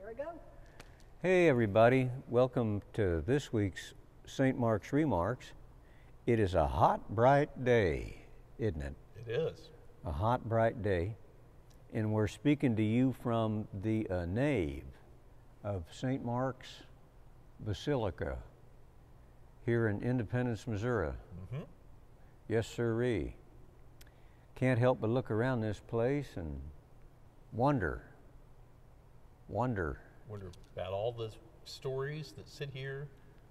Here we go. Hey everybody, welcome to this week's St. Mark's ReMarks. It is a hot, bright day, isn't it? It is. A hot, bright day. And we're speaking to you from the nave of St. Mark's Basilica here in Independence, Missouri. Mm-hmm. Yes, sirree. Can't help but look around this place and wonder About all the stories that sit here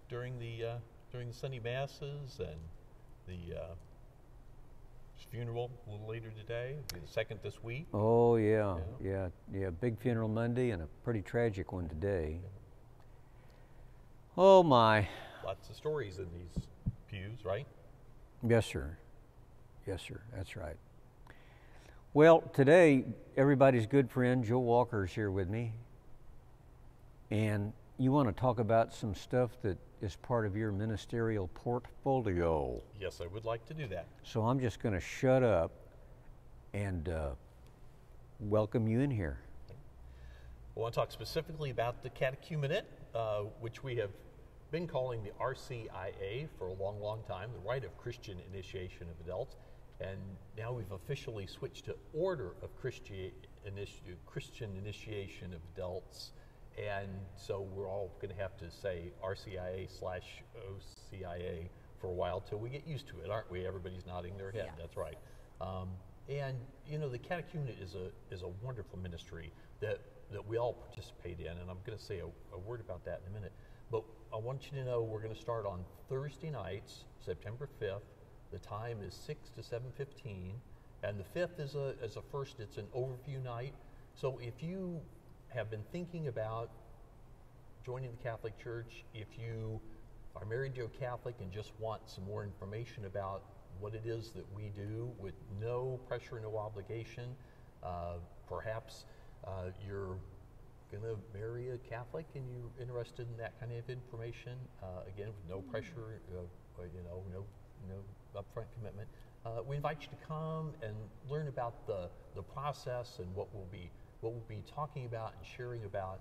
during the Sunday masses and the funeral a little later today. It'll be the second this week. Oh yeah. Big funeral Monday and a pretty tragic one today. Oh my. Lots of stories in these pews, right? Yes, sir. Yes, sir. That's right. Well, today everybody's good friend Joe Walker's here with me, and you want to talk about some stuff that is part of your ministerial portfolio. Yes, I would like to do that. So I'm just going to shut up and welcome you in here. I want to talk specifically about the catechumenate, which we have been calling the RCIA for a long, long time, the Rite of Christian Initiation of Adults. And now we've officially switched to Order of Christian Initiation of Adults. And so we're all going to have to say RCIA/OCIA for a while till we get used to it, aren't we? Everybody's nodding their head. Yeah. That's right. And you know, the catechumenate is a wonderful ministry that we all participate in, and I'm going to say a word about that in a minute. But I want you to know we're going to start on Thursday nights, September 5th. The time is 6 to 7:15, and the 5th is a first. It's an overview night. So if you have been thinking about joining the Catholic Church, if you are married to a Catholic and just want some more information about what it is that we do with no pressure, no obligation, perhaps you're going to marry a Catholic and you're interested in that kind of information, again, with no pressure, no upfront commitment. We invite you to come and learn about the process and what we'll be talking about and sharing about.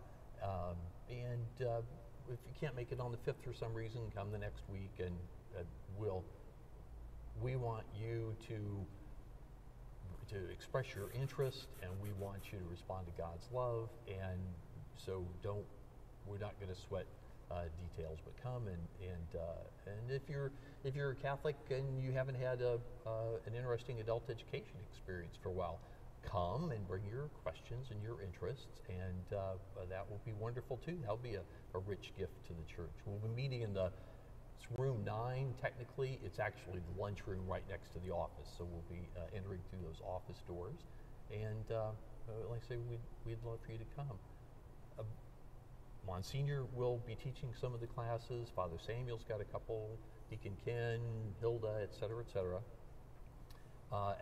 And if you can't make it on the 5th for some reason, come the next week, and we want you to express your interest, and we want you to respond to God's love. And so we're not going to sweat details, but come and if you're a Catholic and you haven't had an interesting adult education experience for a while, come and bring your questions and your interests, and that will be wonderful too. That'll be a rich gift to the church. We'll be meeting in it's room 9. Technically, it's actually the lunchroom right next to the office, so we'll be entering through those office doors. And like I say, we'd love for you to come. Monsignor will be teaching some of the classes. Father Samuel's got a couple, Deacon Ken, Hilda, et cetera, et cetera.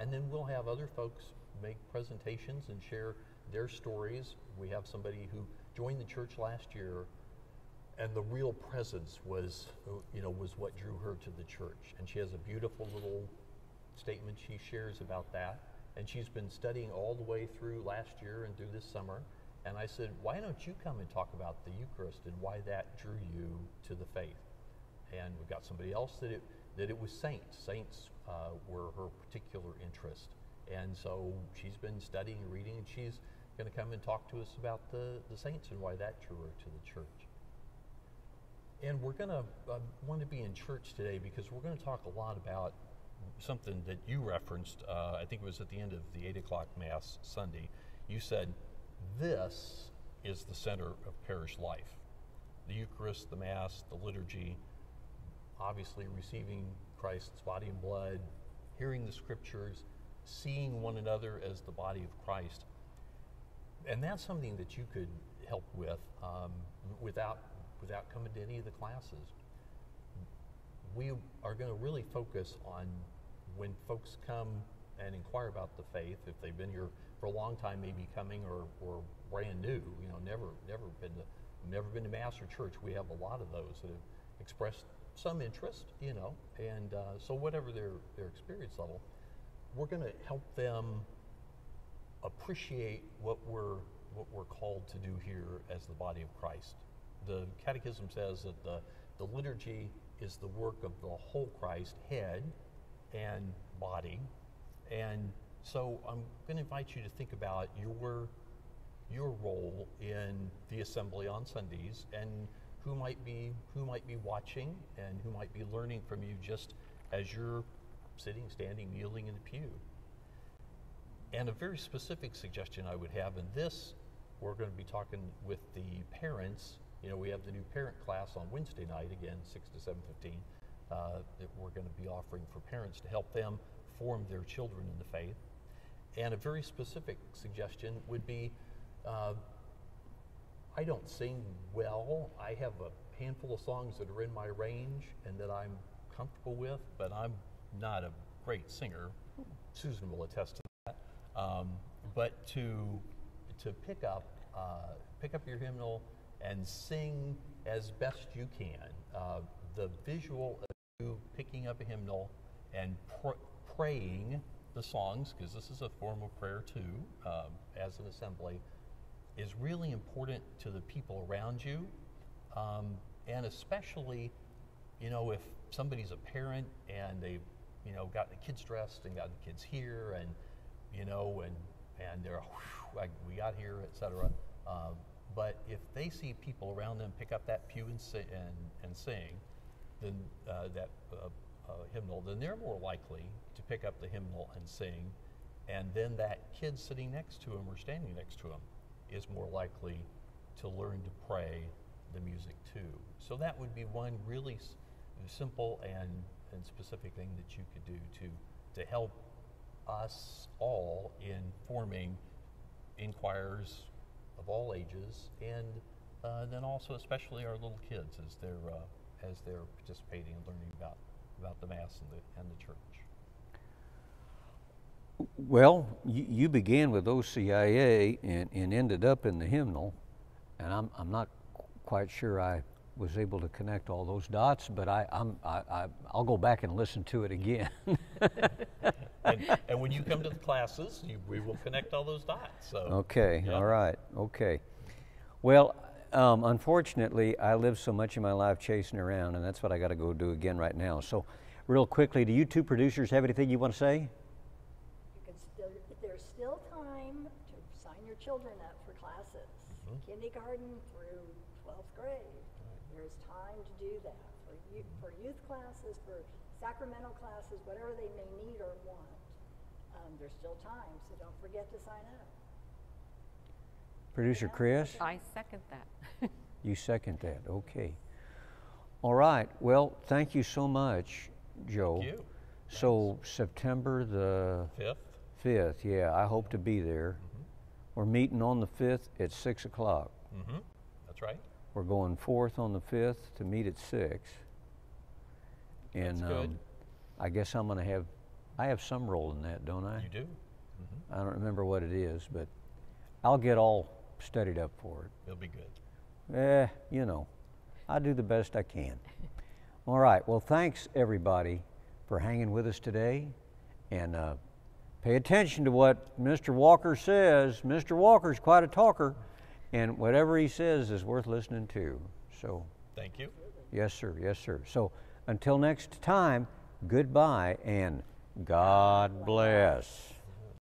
And then we'll have other folks make presentations and share their stories. We have somebody who joined the church last year, and the real presence was what drew her to the church. And she has a beautiful little statement she shares about that. And she's been studying all the way through last year and through this summer. And I said, why don't you come and talk about the Eucharist and why that drew you to the faith? And we've got somebody else that it was saints. Saints were her particular interest. And so she's been studying and reading, and she's going to come and talk to us about the saints and why that drew her to the church. And we're going to want to be in church today because we're going to talk a lot about something that you referenced. I think it was at the end of the 8 o'clock Mass Sunday. You said, this is the center of parish life. The Eucharist, the Mass, the liturgy, obviously receiving Christ's body and blood, hearing the scriptures, seeing one another as the body of Christ. And that's something that you could help with without coming to any of the classes. We are going to really focus on when folks come and inquire about the faith, if they've been here for a long time, maybe coming, or brand new, never been to Mass or church. We have a lot of those that have expressed some interest, and so whatever their experience level, we're going to help them appreciate what we're what we're called to do here as the body of Christ. The Catechism says that the liturgy is the work of the whole Christ, head and body. And so I'm going to invite you to think about your role in the assembly on Sundays, and who might be watching and who might be learning from you just as you're sitting, standing, kneeling in the pew. And a very specific suggestion I would have, and this we're going to be talking with the parents. You know, we have the new parent class on Wednesday night, again 6 to 7:15, that we're going to be offering for parents to help them form their children in the faith. And a very specific suggestion would be, I don't sing well. I have a handful of songs that are in my range and that I'm comfortable with, but I'm not a great singer. Susan will attest to that. But to pick up your hymnal and sing as best you can. The visual of you picking up a hymnal and praying the songs, because this is a form of prayer too, as an assembly, is really important to the people around you. And especially, you know, if somebody's a parent and they've, you know, got the kids dressed and got the kids here, and, you know, and they're, like, we got here, etc. But if they see people around them pick up that pew and sing, then that hymnal, then they're more likely to pick up the hymnal and sing, and then that kid sitting next to them or standing next to them is more likely to learn to pray the music too. So that would be one really simple and specific thing that you could do to help us all in forming in choirs of all ages, and then also especially our little kids as they're participating and learning about the Mass and the church. Well, you began with OCIA and ended up in the hymnal, and I'm not quite sure I was able to connect all those dots, but I'll go back and listen to it again. and when you come to the classes, we will connect all those dots. So okay, yeah. All right, okay. Well, unfortunately, I lived so much of my life chasing around, and that's what I got to go do again right now. So, real quickly, do you two producers have anything you want to say? There's still time to sign your children up for classes, kindergarten through 12th grade. There's time to do that for youth classes, for sacramental classes, whatever they may need or want. There's still time, so don't forget to sign up. Producer Chris? I second that. You second that, okay. All right, well, thank you so much, Joe. Thank you. So September the 5th, yeah, I hope to be there. We're meeting on the 5th at 6 o'clock. That's right. We're going 4th on the 5th to meet at 6. And That's good. I guess I have some role in that, don't I? You do. I don't remember what it is, but I'll get all studied up for it. It'll be good. You know, I do the best I can. All right, well, thanks everybody for hanging with us today, and pay attention to what Mr. Walker says. Mr. Walker's quite a talker, and whatever he says is worth listening to. So, thank you. yes, sir, yes, sir. So, until next time, goodbye and God bless.